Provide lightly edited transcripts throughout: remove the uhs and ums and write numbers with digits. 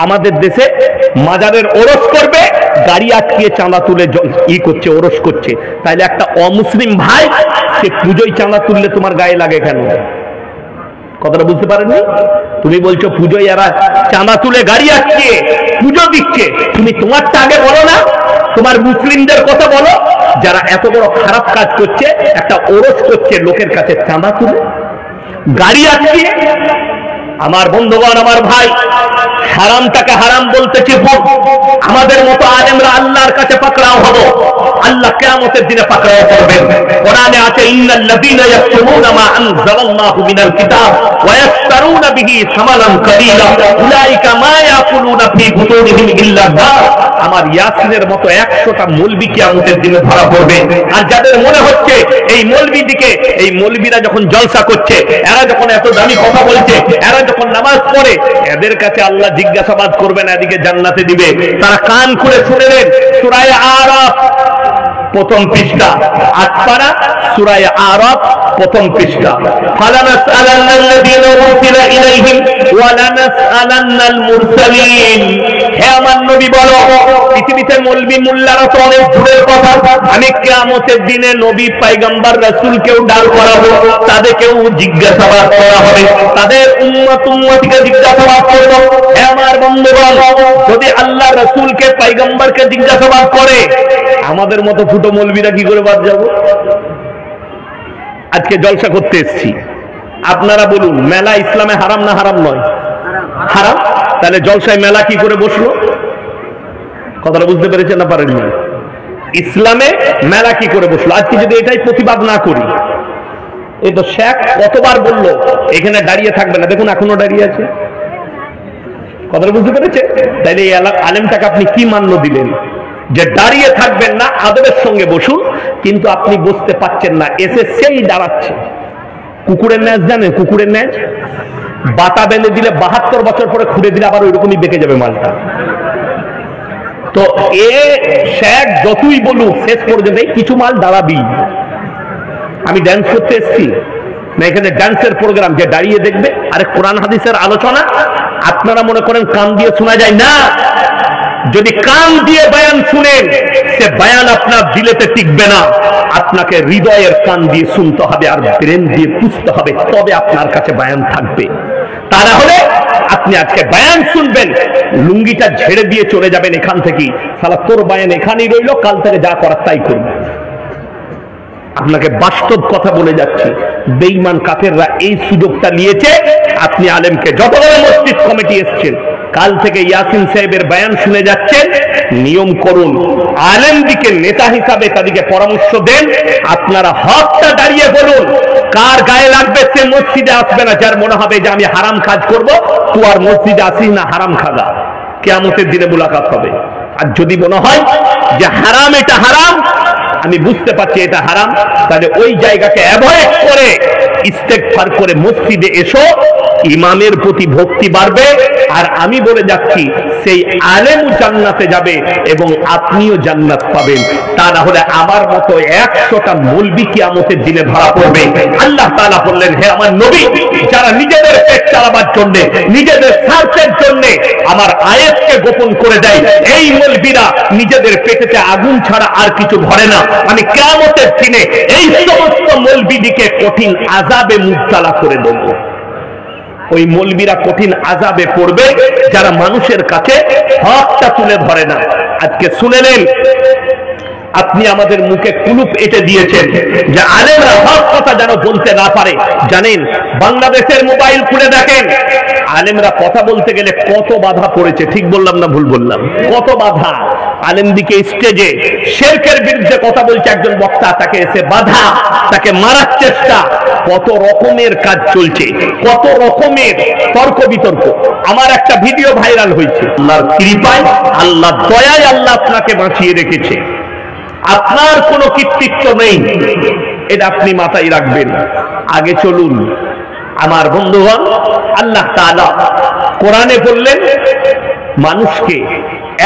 আমাদের দেশে মাজারের ওরস করবে, গাড়ি আটকিয়ে চাঁদা তুলে করছে, ওরস করছে। তাইলে একটা অমুসলিম ভাই সে পুজোয় চাঁদা তুললে তোমার গায়ে লাগে কেন? কথাটা বুঝতে পারেননি? তুমি বলছো পুজোয় এরা চাঁদা তুলে গাড়ি আটকিয়ে পুজো দিচ্ছে, তুমি তোমারটা আগে বলো না, তোমার মুসলিমদের কথা বলো যারা এত বড় খারাপ কাজ করছে, একটা ওরস করছে লোকের কাছে চাঁদা তুলে গাড়ি আটকিয়ে। আমার বন্ধুগণ, আমার ভাই, হারামটাকে হারাম বলতেছি, আমাদের মতো আলেমরা আল্লাহর কাছে পাকড়াও হব, আল্লাহ কিয়ামতের দিনে পাকড়াও করবেন। কোরআনে আছে ইন্নাল্লাযীনা ইয়াকতুমুনা মা আনজালাল্লাহু মিনাল কিতাব ওয়া ইয়াশতারুনা বিহি সামানান কালীলা উলাইকা মা ইয়াকুলুনা ফী বুতুনিহিম ইল্লা নার। আমার ইয়াসিনের মতো 100টা মৌলবি কিয়ামতের দিনে ধরা পড়বে। আর যাদের মনে হচ্ছে এই মৌলবিদিকে, এই মৌলবিরা যখন জলসা করছে, এরা যখন এত দামি কথা বলছে, এরা যখন নামাজ পড়ে, এদের কাছে আল্লাহ জিজ্ঞাসাবাদ করবেন, এদিকে জান্নাতে দিবে। তারা কান খুলে শুনে নেন, সূরা আরাফ প্রথম পৃষ্ঠা, আটপারা সূরা আরাফ প্রথম পৃষ্ঠা। ফালানাসআলান্নাল্লাযীনা উরসিলা ইলাইহিম ওয়া লানাসআলান্নাল মুরসালিন। হে আমার নবী বলো, পৃথিবীতে মৌলবি মুল্লারা তো অনেক দূরের কথা, আমি কিয়ামতের দিনে নবী পয়গম্বর রাসূলকেও দাঁড় করাবো, তাদেরকেও জিজ্ঞাসাবাদ করা হবে, তাদের উম্মতকে জিজ্ঞাসাবাদ করব। হে আমার বন্ধুগণ, যদি আল্লাহ রাসূলকে পয়গম্বরকে জিজ্ঞাসাবাদ করে, আমাদের মতো ফুটো মৌলবিরা কি করে বাদ যাব? আজকে জলসা করতে এসেছি, আপনারা বলুন মেলা ইসলামে হারাম না হারাম নয়? হারাম। তাহলে জলসায় মেলা কি করে বসলো? কথাটা বুঝতে পেরেছেন না পারেননি? ইসলামে মেলা কি করে বসলো? আজকে যদি এটাই প্রতিবাদ না করি, এই তো শেখ কতবার বললো এখানে দাঁড়িয়ে থাকবে না, দেখুন এখনো দাঁড়িয়ে আছে। কথাটা বুঝতে পেরেছে? তাইলে এই আলেমটাকে আপনি কি মান্য দিলেন যে দাঁড়িয়ে থাকবেন না, আদবের সঙ্গে বসুন, কিন্তু আপনি বসতে পাচ্ছেন না, এসে সেই দাঁড়াচ্ছে। কুকুরের ন্যাজ জানেন? কুকুরের ন্যাজ বাতা বেঁধে দিলে 72 বছর পরে খুঁড়ে দিলে আবার ওইরকমই বেঁকে যাবে মালটা। তো এ শেখ যতই বলুক শেষ পর্যন্ত কিছু মাল দাঁড়াবি। আমি ড্যান্স করতে এসেছি না, এখানে ড্যান্সের প্রোগ্রাম, যে দাঁড়িয়ে দেখবে। আরে কোরআন হাদিসের আলোচনা আপনারা মনে করেন কান দিয়ে শোনা যায় না? যদি কান দিয়ে বয়ান শুনেন, সে বয়ান আপনার দিলেতে টিকবে না, আপনাকে হৃদয়ের কান দিয়ে শুনতে হবে আর ব্রেন দিয়ে বুঝতে হবে, তবে আপনার কাছে বয়ান থাকবে। তা না হলে আপনি আজকে বয়ান শুনবেন, লুঙ্গিটা ঝেড়ে দিয়ে চলে যাবেন এখান থেকে, সালা তোর বয়ান এখানেই রইল, কাল থেকে যা করার তাই করবে। আপনাকে বাস্তব কথা বলে যাচ্ছি, বেঈমান কাফেররা এই সুযোগটা নিয়েছে। আপনি আলেমকে, যত বড় মসজিদ কমিটি এসছেন, কাল থেকে ইয়াসিন সাহেবের বয়ান শুনে যাচ্ছেন, নিয়ম করুন, আলেমদিকে নেতা হিসাবে তাদেরকে পরামর্শ দেন। আপনারা হকটা দাঁড়িয়ে বলুন, কার গায়ে লাগবে সে মসজিদে আসবে না। যার মনে হবে যে আমি হারাম কাজ করব, তুই আর মসজিদে আসিস না, হারাম খাগা, কিয়ামতের দিনে মুলাকাত হবে। আর যদি মনে হয় যে হারাম, এটা হারাম, আমি বুঝতে পারছি এটা হারাম, তাহলে ওই জায়গাকে অ্যাভয়েড করে ইস্তেগফার করে মসজিদে এসো, ইমামের প্রতি ভক্তি বাড়বে। আর আমি বলে যাচ্ছি, সেই আলেমও জান্নাতে যাবে এবং আপনিও জান্নাত পাবেন। তা না হলে আমার মতো 100টা মৌলবি কিয়ামতের দিনে ধরা পড়বে। আল্লাহ তাআলা বললেন, হে আমার নবী, যারা নিজেদের পেট চালাবার জন্য, নিজেদের স্বার্থের জন্য আমার আয়াতকে গোপন করে দেয়, এই মৌলবিরা নিজেদের পেটেতে আগুন ছাড়া আর কিছু ভরে না। আমি কিয়ামতের দিনে এই সমস্ত মৌলবিদিকে কঠিন আযাবে মুবতালা করে দেব। ওই মৌলবিরা কঠিন আযাবে পড়বে যারা মানুষের কাছে হকটা তুলে ধরে না। আজকে শুনে নেন, আপনি আমাদের মুখে কুলুপ এঁটে দিয়েছেন যে আলেমরা হক কথা যেন বলতে না পারে। জানেন, বাংলাদেশের মোবাইল খুলে দেখেন, আলেমরা কথা বলতে গেলে কত বাধা পড়েছে। ঠিক বললাম না ভুল বললাম? কত বাধা। আলেমদিকে স্টেজে শিরকের বিরুদ্ধে কথা বলছে একজন বক্তা, তাকে এসে বাধা, তাকে মারার চেষ্টা, কত রকমের কাজ চলছে, কত রকমের তর্ক বিতর্ক। আমার একটা ভিডিও ভাইরাল হয়েছে, আল্লাহর কৃপায়, আল্লাহর দয়ায় আল্লাহ আপনাকে বাঁচিয়ে রেখেছে। আপনার কোনো কৃতিত্ব নেই, এটা আপনি মাথায় রাখবেন। আগে চলুন আমার বন্ধুগণ। আল্লাহ তাআলা কোরআনে বললেন, মানুষকে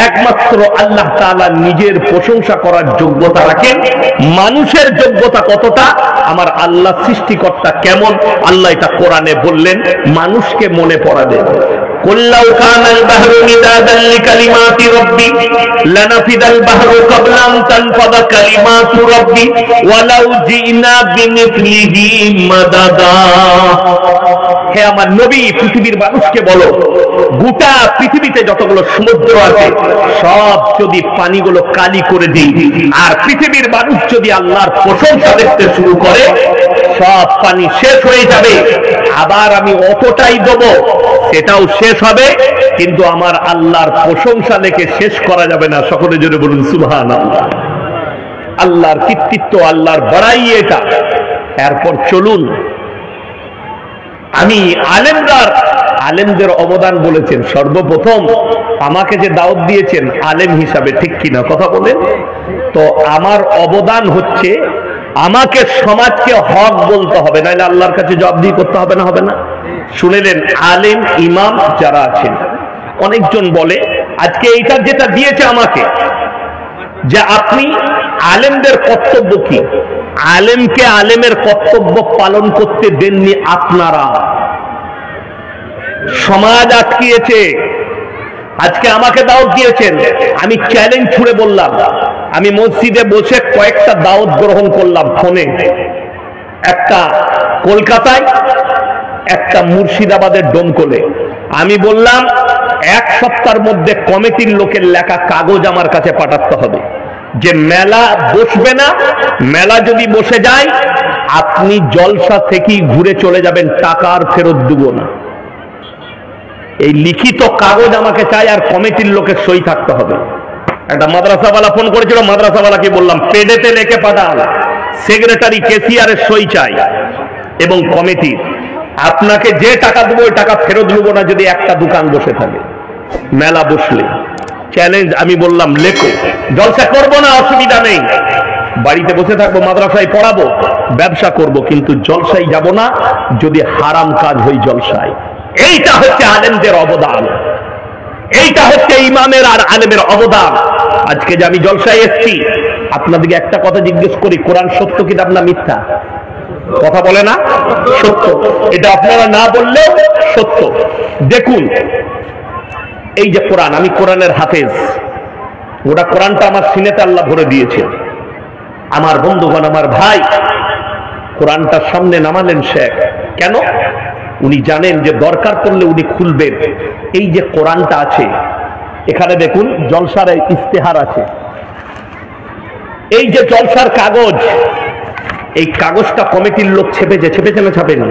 একমাত্র আল্লাহ তাআলা নিজের প্রশংসা করার যোগ্যতা রাখেন। মানুষের যোগ্যতা কতটা, আমার আল্লাহ সৃষ্টিকর্তা কেমন, আল্লাহ এটা কোরআনে বললেন, মানুষকে মনে পড়া দেন। قل لو كان البحر مدادا لكلمات ربي لنفد البحر قبل أن تنفد كلمات ربي ولو جئنا بمثله مددا। হে আমার নবী, পৃথিবীর মানুষকে বলো, গোটা পৃথিবীতে যতগুলো সমুদ্র আছে সব যদি পানিগুলো কালি করে দিই, আর পৃথিবীর মানুষ যদি আল্লাহর প্রশংসা দেখতে শুরু করে, সব পানি শেষ হয়ে যাবে, আবার আমি অতটাই দেব, সেটাও শেষ হবে, কিন্তু আমার আল্লাহর প্রশংসা দেখে শেষ করা যাবে না। সকলে জোরে বলুন সুবহানাল্লাহ। আল্লাহর কৃতিত্ব, আল্লাহর বড়াই এটা। এরপর চলুন, আমি আলেমদের অবদান বলেছেন। সর্বপ্রথম আমাকে যে দাওয়াত দিয়েছেন আলেম হিসাবে, ঠিক কিনা কথা বলেন? তো আমার অবদান হচ্ছে আমাকে সমাজকে হক বলতে হবে, নাহলে আল্লাহর কাছে জবাবদিহি করতে হবে না, হবে না? শুনেলেন, আলেম ইমাম যারা আছেন, অনেকজন বলে আজকে এইটা যেটা দিয়েছে আমাকে, যে আপনি আলেমদের কর্তব্য কি? আলেমকে আলেমের কর্তব্য পালন করতে দেননি আপনারা, সমাজ আটকিয়েছে। আজকে আমাকে দাওয়াত দিয়েছেন, আমি চ্যালেঞ্জ ছুড়ে বললাম, আমি মসজিদে বসে কয়েকটা দাওয়াত গ্রহণ করলাম ফোনে, একটা কলকাতায়, একটা মুর্শিদাবাদের ডোমকলে। আমি বললাম 1 সপ্তাহের মধ্যে কমিটির লোকের লেখা কাগজ আমার কাছে পাঠাতে হবে যে মেলা বসবে না, মেলা যদি বসে যায় আপনি জলসা থেকেই ঘুরে চলে যাবেন, টাকা আর ফেরত দেব না। এই লিখিত কাগজ আমাকে চাই, আর কমিটির লোকের সই থাকতে হবে। একটা মাদ্রাসাওয়ালা ফোন করেছিল, মাদ্রাসাওয়ালাকে বললাম পেডেতে লিখে পাঠান, সেক্রেটারি কেসিয়ারের সই চাই এবং কমিটির। আপনাকে যে টাকা দেবো ওই টাকা ফেরত দেব না যদি একটা দোকান বসে থাকে মেলা বসলে। চ্যালেঞ্জ আমি বললাম লেখো, জলসা করবো না অসুবিধা নেই, বাড়িতে বসে থাকবো, মাদ্রাসায় পড়াবো, ব্যবসা করব, কিন্তু জলসায় যাব না যদি হারাম কাজ হই জলসায়। এইটা হচ্ছে আলেমদের অবদান, এইটা হচ্ছে ইমামের আর আলেমের অবদান। আজকে যে আমি জলসায় এসেছি, আপনাদেরকে একটা কথা জিজ্ঞেস করি, কোরআন সত্য কিতাব না মিথ্যা? কথা বলে না? সত্য। এটা আপনারা না বললেও সত্য। দেখুন, এই যে কোরআন, আমি কোরআনের হাফেজ, ওটা কোরআনটা আমার সিনেতে আল্লাহ ভরে দিয়েছে। আমার বন্ধুগণ, আমার ভাই, কোরআনটা সামনে নামালেন শেখ, কেন? উনি জানেন যে দরকার পড়লে উনি খুলবেন। এই যে কোরআনটা আছে, এখানে দেখুন জলসার ইস্তেহার আছে, এই যে জলসার কাগজ, এই কাগজটা কমিটির লোক ছেপেছে না ছাপেনি?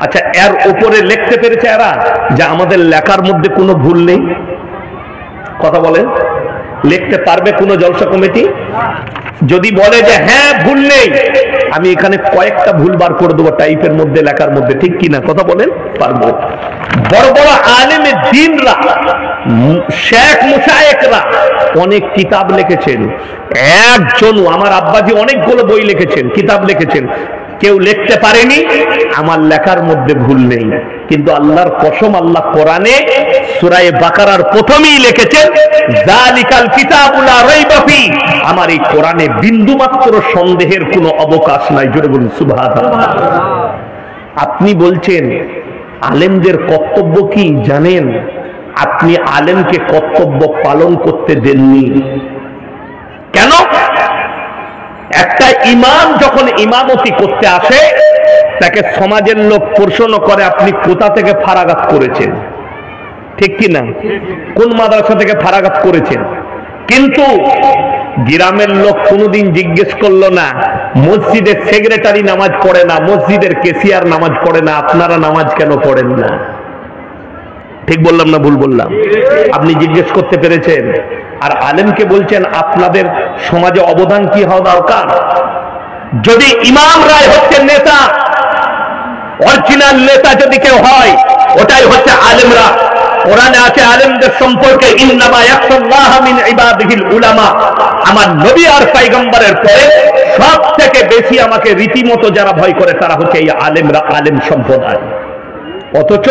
আচ্ছা, এর উপরে লিখতে পেরেছে এরা যে আমাদের লেখার মধ্যে কোনো ভুল নেই? কথা বলেন, লিখতে পারবে কোনো জলসা কমিটি? যদি বলে যে হ্যাঁ ভুল নেই, আমি এখানে কয়েকটা ভুল বার করে দেবো টাইপের মধ্যে, লেখার মধ্যে, ঠিক কিনা কথা বলেন? পারবো। বড় বড় আলেমে দ্বীনরা, শেখ মুশায়েখরা অনেক কিতাব লিখেছেন। একজনও, আমার আব্বাজি অনেকগুলো বই লিখেছেন, কিতাব লিখেছেন, কেউ লিখতে পারেনি আমার লেখার মধ্যে ভুল নেই। কিন্তু আল্লাহর কসম, আল্লাহ কোরআনে সূরা বাকারার প্রথমেই লিখেছেন যালিকাল কিতাবু লা রাইবা ফি, আমার এই কোরআনে বিন্দুমাত্র সন্দেহের কোনো অবকাশ নাই। জোরে বলুন সুবহানাল্লাহ। আপনি বলছেন আলেমদের কর্তব্য কি জানেন? আপনি আলেমকে কর্তব্য পালন করতে দেননি। কেন? একটা ইমাম যখন ইমামতি করতে আসে, তাকে সমাজের লোক প্রশ্ন করে আপনি কোথা থেকে ফারাগাত করেছেন, ঠিক কি না? কোন মাদ্রাসা থেকে ফারাগাত করেছেন? কিন্তু গ্রামের লোক কোনোদিন জিজ্ঞেস করলো না মসজিদের সেক্রেটারি নামাজ পড়ে না, মসজিদের কেসিয়ার নামাজ পড়ে না, আপনারা নামাজ কেন পড়েন না? ঠিক বললাম না ভুল বললাম? আপনি জিজ্ঞেস করতে পেরেছেন। আর আলেমকে বলছেন আপনাদের সমাজে অবদান কি হওয়া দরকার? যদি ইমামরাই হচ্ছে নেতা, অরিজিনাল নেতা যদি কেউ হয়, ওটাই হচ্ছে আলেমরা। কোরআনে আছে আলেমদের সম্পর্কে ইন্নামা ইয়াখশাল্লাহ মিন ইবাদিহিল উলামা। আমার নবী আর পয়গম্বরের পরে সবথেকে বেশি আমাকে রীতিমতো যারা ভয় করে তারা হচ্ছে এই আলেমরা, আলেম সম্প্রদায়। অথচ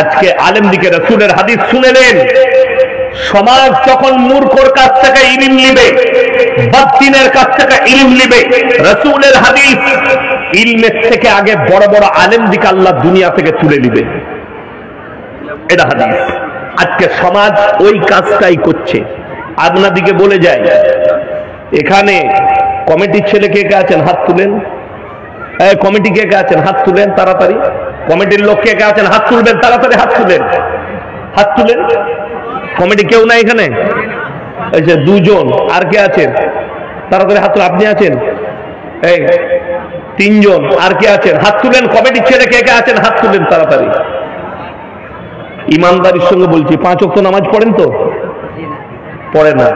আজকে আলেমদিকে রাসূলের হাদিস শুনেলেন, সমাজ যখন মূর্খর কাছ থেকে ইলম নিবে, বদদিনের কাছ থেকে ইলম নিবে, রাসূলের হাদিস ইলমের থেকে আগে বড় বড় আলেমদিকে আল্লাহ দুনিয়া থেকে তুলে নিবে। এটা হাদিস। আজকে সমাজ ওই কাজটাই করছে। আপনাদিকে বলে যায়, এখানে কমিটির ছেলে কে কে আছেন হাত তুলেন, কমিটি কে কে আছেন হাত তুলেন তাড়াতাড়ি, কমিটির লোক কে কে আছেন হাত তুলবেন তাড়াতাড়ি, হাত তুলেন, হাত তুলেন। কমিটি কেউ নাই এখানে? এই যে দুজন, আর কে আছেন তাড়াতাড়ি হাত তুলেন। আপনি আছেন? এই তিনজন, আর কে আছেন হাত তুলেন। কমিটির ছেলে কে কে আছেন হাত তুলেন তাড়াতাড়ি। ইমানদারির সঙ্গে বলছি, 5 ওয়াক্ত নামাজ পড়েন তো? পড়ে না।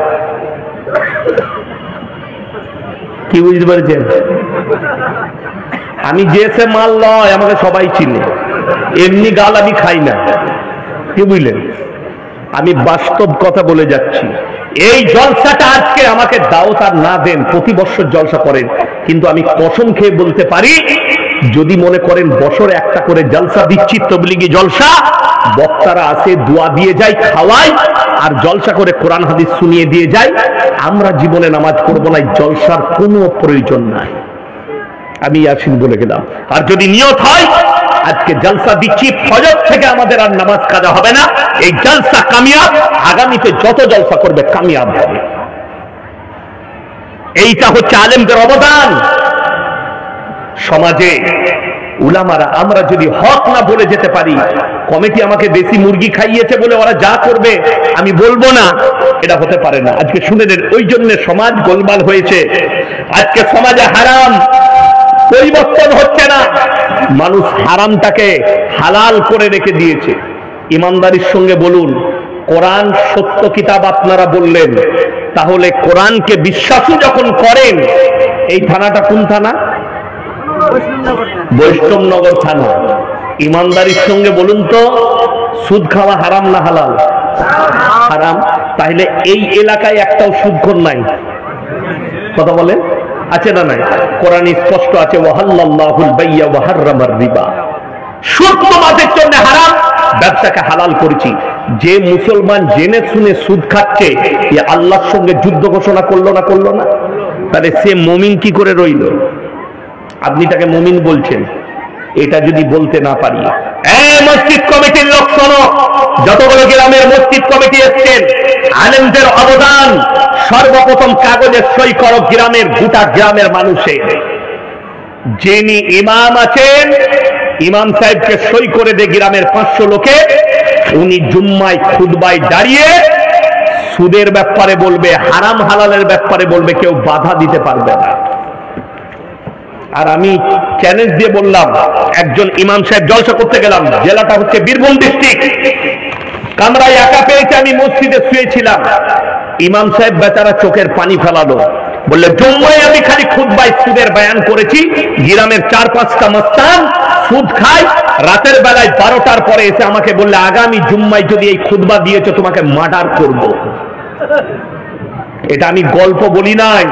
কি বুঝতে পেরেছেন? আমি যে সে মাল নয়, আমাকে সবাই চিনে, এমনি গাল আমি খাই না। কি বুঝলেন? আমি বাস্তব কথা বলে যাচ্ছি। এই জলসাটা আজকে আমাকে দাওয়াত আর না দেন, প্রতি বছর জলসা করেন, কিন্তু আমি কসম খেয়ে বলতে পারি, যদি মনে করেন বছরে একটা করে জলসা দিচ্ছি, তবলিগি জলসা, বক্তারা আসে দোয়া দিয়ে যায়, খাওয়াই, আর জলসা করে কোরআন হাদিস শুনিয়ে দিয়ে যায়, আমরা জীবনে নামাজ পড়বো না, জলসার কোনো প্রয়োজন নাই। আমি ইয়াসিন বলে গেলাম। আর যদি নিয়ত হয় আজকে জলসা দিচ্ছি, ফজর থেকে আমাদের আর নামাজ কাজা হবে না, এই জলসা কামিয়াব, আগামীতে যত জলসা করবে কামিয়াব হবে। এইটা হচ্ছে আলেমদের অবদান সমাজে। উলামারা, আমরা যদি হক না বলে যেতে পারি, কমিটি আমাকে দেশি মুরগি খাইয়েছে বলে ওরা যা করবে আমি বলবো না, এটা হতে পারে না। আজকে শুনে নেন, ওই জন্য সমাজ গোলমাল হয়েছে। আজকে সমাজে হারাম পরিবর্তন হচ্ছে না, মানুষ হারামটাকে হালাল করে রেখে দিয়েছে। ইমানদারির সঙ্গে বলুন, কোরআন সত্য কিতাব আপনারা বললেন, তাহলে কোরআনকে বিশ্বাসও যখন করেন, এই থানাটা কোন থানা? বৈষ্ণবনগর থানা। ইমানদারির সঙ্গে বলুন তো, সুদ খাওয়া হারাম না হালাল? হারাম। তাহলে এই এলাকায় একটাও সুদখোর নাই, কথা বলেন, আছে না নাই? কোরআনে স্পষ্ট আছে, ওয়াহাল্লাল্লাহুল বাইয়া ওয়া হাররামার রিবা। সুদ তোমাদের জন্য হারাম, ব্যবসাকে হালাল করেছি। যে মুসলমান জেনে শুনে সুদ খাচ্ছে, এ আল্লাহর সঙ্গে যুদ্ধ ঘোষণা করলো না? করলো না? তাহলে সে মুমিন কি করে রইল? আপনি তাকে মুমিন বলছেন, এটা যদি বলতে না পারি। মসজিদ কমিটির লোক শোনো, যতগুলো গ্রামের মসজিদ কমিটি এসছেন, আলেমদের অবদান, সর্বপ্রথম কাগজে সই করো গ্রামের, গোটা গ্রামের মানুষের। যিনি ইমাম আছেন, ইমাম সাহেবকে সই করে দে গ্রামের 500 লোকে। উনি জুম্মায় খুতবায় দাঁড়িয়ে সুদের ব্যাপারে বলবে, হারাম হালালের ব্যাপারে বলবে, কেউ বাধা দিতে পারবে না। আর আমি চ্যালেঞ্জ দিয়ে বললাম, একজন ইমাম সাহেব জলসা করতে গেলাম, জেলাটা হচ্ছে বীরভূম ডিস্ট্রিক্ট, কামরায় একা পেয়েছে, আমি মসজিদে শুয়েছিলাম। ইমাম সাহেব বেচারা চোখের পানি ফেলালো, বললে জুম্মায় আমি খালি খুতবায় সুদের বয়ান করেছি, গ্রামের 4-5টা মস্তান সুদ খায়, রাতের বেলায় 12টার পরে এসে আমাকে বললে, আগামী জুম্মায় যদি এই খুতবা দিয়েছো তোমাকে মার্ডার করব। এটা আমি গল্প বলি নাই,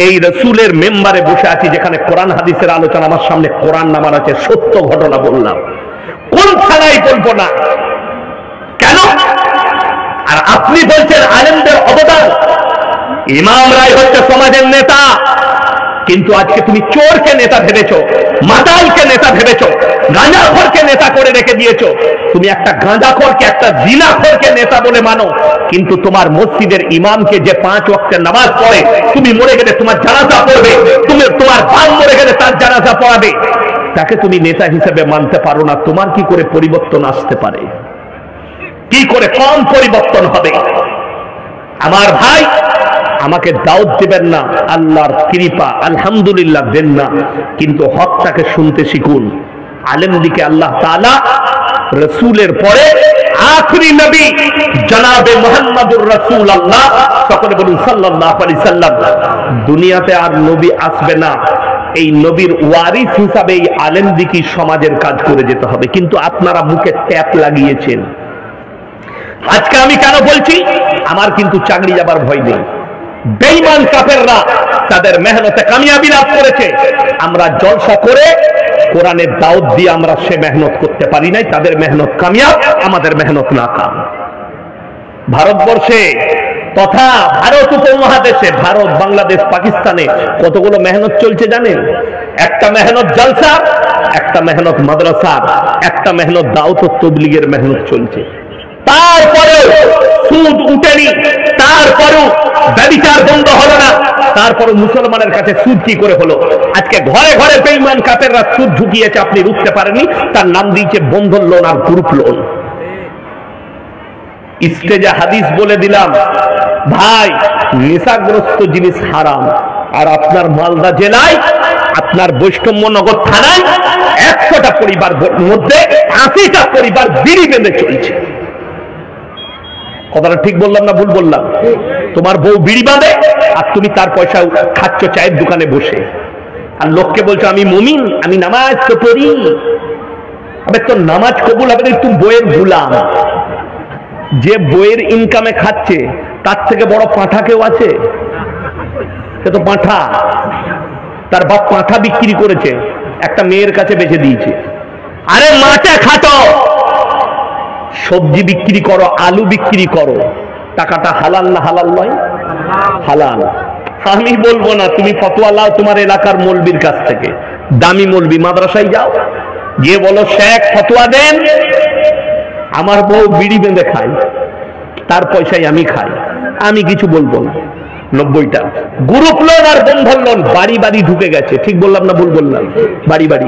এই রসুলের মেম্বারে বসে আছি, যেখানে কোরআন হাদিসের আলোচনা, আমার সামনে কোরআন নামার আছে, সত্য ঘটনা বললাম। কোন থানায় বলবো না? কেন? আর আপনি বলছেন আলেমদের অবদান। ইমামরাই হচ্ছে সমাজের নেতা, কিন্তু আজকে তুমি চোরকে নেতা ভেবেছো, মাতালকে নেতা ভেবেছো, গাঁজাখোরকে নেতা করে রেখে দিয়েছো। তুমি একটা গাঁজাখোরকে, একটা জিনাখোরকে নেতা বলে মানো, কিন্তু তোমার মসজিদের ইমামকে যে 5 ওয়াক্তের নামাজ পড়ে, তুমি মরে গেলে তোমার জানাজা পড়বে, তুমি তোমার বাপ মরে গেলে তার জানাজা পড়াবে, তাকে তুমি নেতা হিসেবে মানতে পারো না। তোমার কি করে পরিবর্তন আসতে পারে? কি করে কম পরিবর্তন হবে? আমার ভাই, আমাকে দাওয়াত দিবেন না, আল্লাহর কৃপা আলহামদুলিল্লাহ দেন না, কিন্তু হকটাকে শুনতে শিখুন। আলেম দিকে আল্লাহ তাআলা রাসূলের পরে আখরি নবী জনাবে মুহাম্মদুর রাসূলুল্লাহ, সকলে বলুন সাল্লাল্লাহু আলাইহি সাল্লাম। দুনিয়াতে আর নবী আসবে না, এই নবীর ওয়ারিস হিসাবে এই আলেম দিকে সমাজের কাজ করে যেতে হবে। কিন্তু আপনারা মুখে ট্যাপ লাগিয়েছেন। আজকে আমি কেন বলছি? আমার কিন্তু চাকরি যাবার ভয় নেই। বেঈমান কাফেররা তাদের মেহনতে কামিয়াবি লাভ করেছে, আমরা জলসা করে কোরআনের দাওয়াত দিয়ে আমরা সে মেহনত করতে পারি নাই। তাদের মেহনত কামিয়াব, আমাদের মেহনত নাকাম। ভারতবর্ষে তথা ভারত উপমহাদেশে, ভারত, বাংলাদেশ, পাকিস্তানে কতগুলো মেহনত চলছে জানেন? একটা মেহনত জলসা, একটা মেহনত মাদ্রাসার, একটা মেহনত দাওয়াত ও তাবলীগের মেহনত চলছে। তারপরেও সুদ উঠেনি, তারপরেও ব্যভিচার বন্ধ হলো না, তারপরে মুসলমানের কাছে সুদ কি করে হলো? আজকে ঘরে ঘরে বেঈমান কাফেররা সুদ ঢুকিয়েছে, আপনি রুখতে পারেননি। তার নাম দিয়েছে বন্ধন লোন আর গ্রুপ লোন। স্টেজে হাদিস বলে দিলাম, ভাই নেশাগ্রস্ত জিনিস হারাম। আর আপনার মালদা জেলায়, আপনার বৈষ্ণবনগর থানায় 100টা পরিবার মধ্যে 80টা পরিবার বিড়ি বেঁধে চলছে। কথাটা ঠিক বললাম না ভুল বললাম? তোমার বউ বিড়ি বাঁধে আর তুমি তার পয়সা খাচ্ছ চায়ের দোকানে বসে, আর লোককে বলছো আমি মুমিন, আমি নামাজ তো পড়ি। আবে তোর নামাজ কবুল হবে না, তুই বইয়ের গোলাম। যে বইয়ের ইনকামে খাচ্ছে তার থেকে বড় পাঁঠা কেউ আছে? সে তো পাঁঠা। তার বাপ পাঁঠা বিক্রি করেছে, একটা মেয়ের কাছে বেচে দিয়েছে। আরে মাঠে খাটো, সবজি বিক্রি করো, আলু বিক্রি করো, টাকাটা হালাল না হালাল নয়? হালাল। আমি বলবো না, তুমি ফতোয়া লাও তোমার এলাকার মৌলবীর কাছ থেকে, দামি মৌলবী। মাদ্রাসায় যাও, গিয়ে বলো শেখ ফতোয়া দেন, আমার বউ বিড়ি বেঁধে খায়, তার পয়সায় আমি খাই, আমি কিছু বলবো না। 90টা গ্রুপ লোন আর বন্ধন লোন বাড়ি বাড়ি ঢুকে গেছে। ঠিক বললাম না ভুল বললাম? বাড়ি বাড়ি।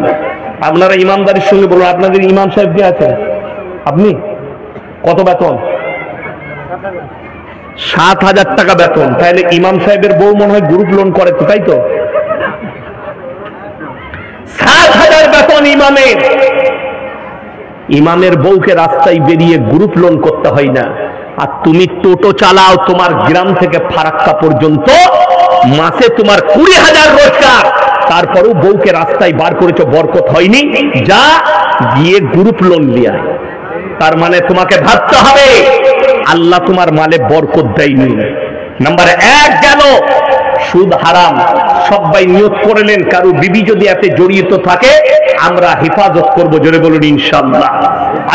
আপনারা ইমানদারির সঙ্গে বলুন, আপনাদের ইমাম সাহেব কে আছে? আপনি কত বেতন? 7,000 টাকা বেতন। তাহলে ইমাম সাহেবের বউ মনে হয় গ্রুপ লোন করে তো, তাই তো? 7,000 বেতন ইমামের। ইমামের বউকে রাস্তায় বেরিয়ে গ্রুপ লোন করতে হয় না। আর তুমি টোটো চালাও, তোমার গ্রাম থেকে ফারাক্কা পর্যন্ত মাসে তোমার 20,000 রোজগার, তারপরেও বউকে রাস্তায় বার করেছো, বরকত হয়নি, যা গিয়ে গ্রুপ লোন লিয়া। তার মানে তোমাকে ভাবতে হবে আল্লাহ তোমার মালে বরকত দেয়নি। নাম্বার 1 গেল সুদ হারাম। সবাই নিয়ত করলেন, কারো বিবি যদি এতে জড়িত থাকে আমরা হেফাজত করব, জোরে বলুন ইনশাআল্লাহ।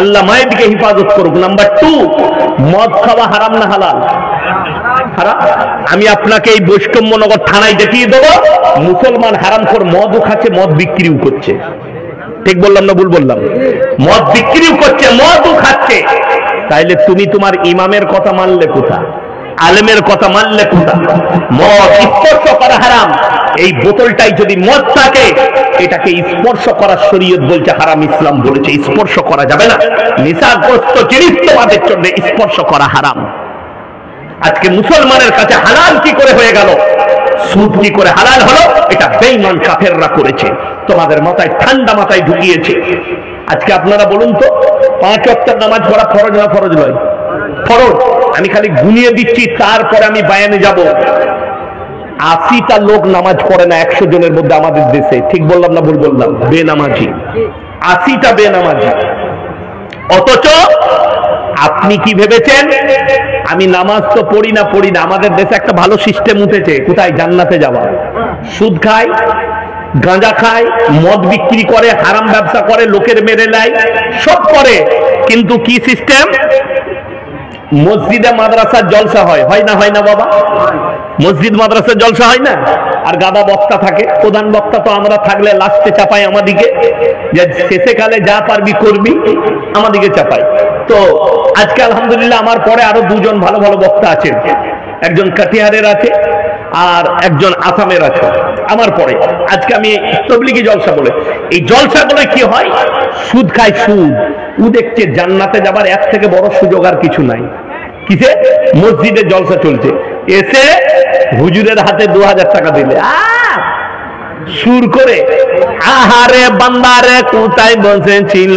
আল্লাহ মায়ের দিকে হেফাজত করব। নাম্বার 2, মদ খাওয়া হারাম না হালাল? হারাম। আমি আপনাকে এই বৈষ্ণবনগর থানায় দেখিয়ে দেবো, মুসলমান হারামখোর মদও খাচ্ছে, মদ বিক্রিও করছে। ঠিক বললাম না ভুল বললাম? মদ বিক্রিও করছে, মদও খাচ্ছে। তাইলে তুমি তোমার ইমামের কথা মানলে কোথা? আলেমের কথা মানলে কোথা? মদ স্পর্শ করা হারাম। এই বোতলটাই যদি মদ থাকে, এটাকে স্পর্শ করার শরীয়ত বলছে হারাম, ইসলাম বলেছে স্পর্শ করা যাবে না। নেশাগ্রস্ত জিনিস তোমাদের জন্য স্পর্শ করা হারাম। আজকে মুসলমানের কাছে হালাল কি করে হয়ে গেল? সুদ কি করে হালাল হলো? এটা বেঈমান কাফেররা করেছে, তোমাদের মাথায় ঠান্ডা মাথায় ঢুকিয়েছে। আজকে আপনারা বলুন তো, 5 ওয়াক্ত নামাজ পড়া ফরজ না ফরজ নয়? ফরজ। আমি খালি গুনিয়ে দিচ্ছি, তারপরে আমি বায়ানে যাব। 80টা লোক নামাজ পড়ে না 100 জনের মধ্যে আমাদের দেশে। ঠিক বললাম না ভুল বললাম? বেনামাজি 80টা বেনামাজি। অথচ আপনি কি ভেবেছেন আমি নামাজ তো পড়ি না? আমাদের দেশে একটা ভালো সিস্টেম উঠেছে, কোথায়? জান্নাতে যাওয়া। সুদ খায়, গাঁজা খায়, মদ বিক্রি করে, হারাম ব্যবসা করে, লোকের মেরে নেয়, সব করে। কিন্তু কি সিস্টেম? মসজিদে মাদ্রাসার জলসা হয়, হয় না? হয় না বাবা? মসজিদ মাদ্রাসার জলসা হয় না? আর গাদা বক্তা থাকে, প্রধান বক্তা তো আমরা থাকলে লাস্টে চাপাই আমাদিকে, যে শেষে কালে যা পারবি করবি, আমাদিকে চাপাই। তো আজকে আলহামদুলিল্লাহ আমার পরে আরো 2 জন ভালো ভালো বক্তা আছেন, একজন কাটিহারের আছে আর একজন আসামের আছে আমার পরে। আজকে আমি তবলিগি জলসা বলে, এই জলসা বলে কি হয়? সুদ খায়, সুদ। ও দেখছে জান্নাতে যাবার এর থেকে বড় সুযোগ আর কিছু নাই। কিসে? মসজিদে জলসা চলছে, এসে হুজুরের হাতে 2000 টাকা দিলে সুর করে, আহারে বান্দারে কোথায় বসেছিল,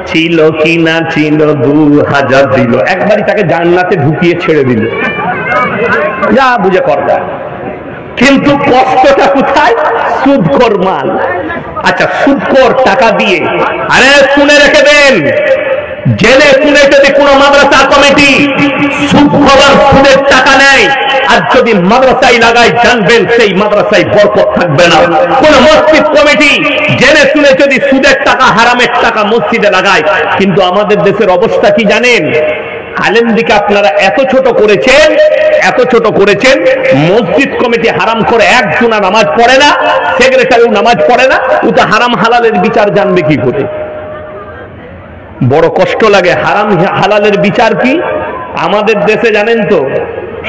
ছিল কি না ছিল, 2000 দিল। একবারই তাকে জান্নাতে ঢুকিয়ে ছেড়ে দিল, যা বুঝে কর। কিন্তু কষ্টটা কোথায়? সুদখোর মাল। আচ্ছা, সুদখোর টাকা দিয়ে, আরে শুনে রেখে দেন, জেনে শুনে যদি কোন মাদ্রাসা কমিটি সুদের টাকা নেয় আর যদি মাদ্রাসায় লাগায়, জানবেন সেই মাদ্রাসায় বরকত থাকবে না। কোন মসজিদ কমিটি জেনে শুনে যদি সুদের টাকা, হারামের টাকা মসজিদে লাগায়, কিন্তু আমাদের দেশের অবস্থা কি জানেন? আলেমদিকে আপনারা এত ছোট করেছেন, এত ছোট করেছেন, মসজিদ কমিটি হারাম করে একজনা নামাজ পড়ে না, সেক্রেটারিও নামাজ পড়ে না, ও তো হারাম হালালের বিচার জানবে কি করে? বড় কষ্ট লাগে। হারাম হালালের বিচার কি? আমাদের দেশে জানেন তো,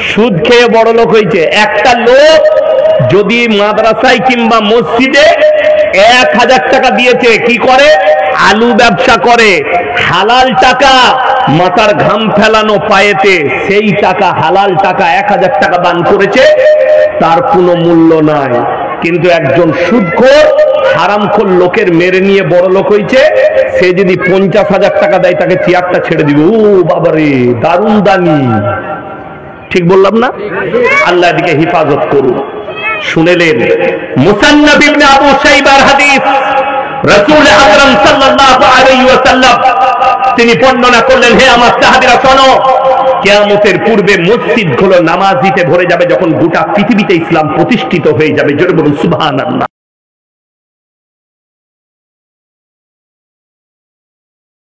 সুদ খেয়ে বড় লোক হয়েছে। একটা লোক যদি মাদ্রাসায় কিংবা মসজিদে 1000 টাকা দিয়েছে, কি করে? আলু ব্যবসা করে। হালাল টাকা, মাথার ঘাম ফেলানো পায়েতে, সেই টাকা হালাল টাকা 1000 টাকা দান করেছে, তার কোনো মূল্য নাই। কিন্তু একজন সুদখোর হারামখোর লোকের মেরে নিয়ে বড় লোক হয়েছে, সে যদি 50,000 টাকা দেয়, তাকে চেয়ারটা ছেড়ে দিবে। ও বাবারে, দারুণ দানি। ঠিক বললাম না? আল্লাহ এদিকে হিফাজত করুন। শুনেলেন মুসান্নাফ ইবনে আবু শাইবার হাদিস, রাসূল আকরাম সাল্লাল্লাহু আলাইহি ওয়াসাল্লাম তিনি বর্ণনা করলেন, হে আমার সাহাবীরা শোনো, কিয়ামতের পূর্বে মসজিদগুলো নামাজিতে ভরে যাবে, যখন গোটা পৃথিবীতে ইসলাম প্রতিষ্ঠিত হয়ে যাবে। জোরে বলুন সুবহানাল্লাহ।